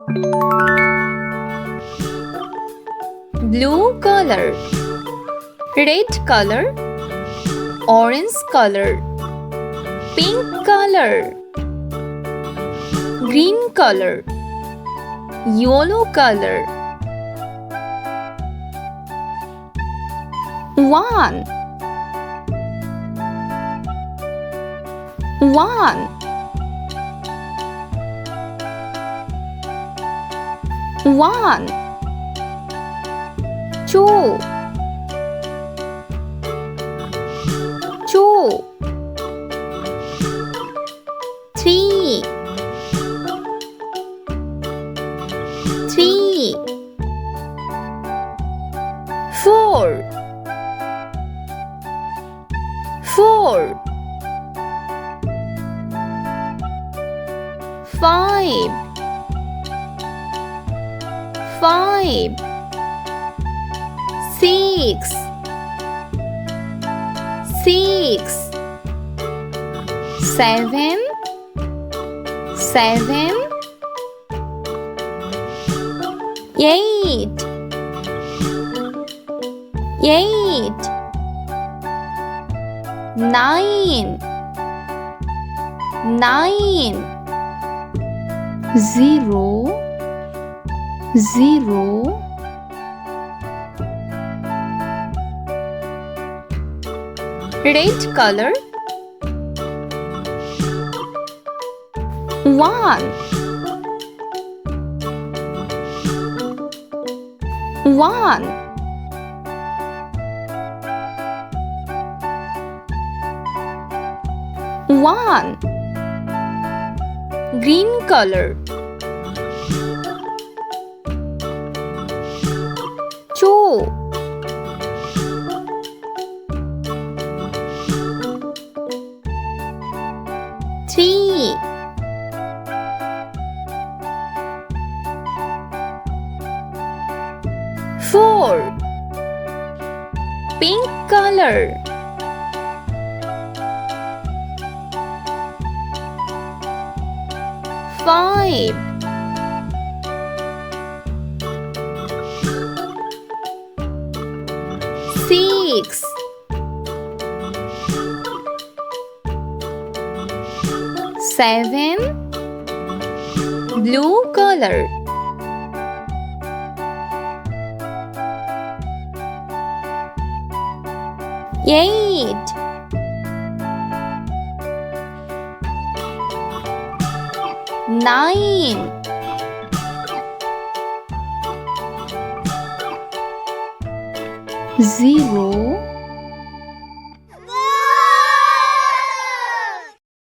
Blue color, red color, orange color, pink color, green color, yellow color. 1 1 1 2 2 3 3 4 4 5 5 6 6 7 7 8 8 9 9 0 0 Red color 1 1 1 Green color 2 3 4 Pink color 5 6 7 Blue color 8 9 0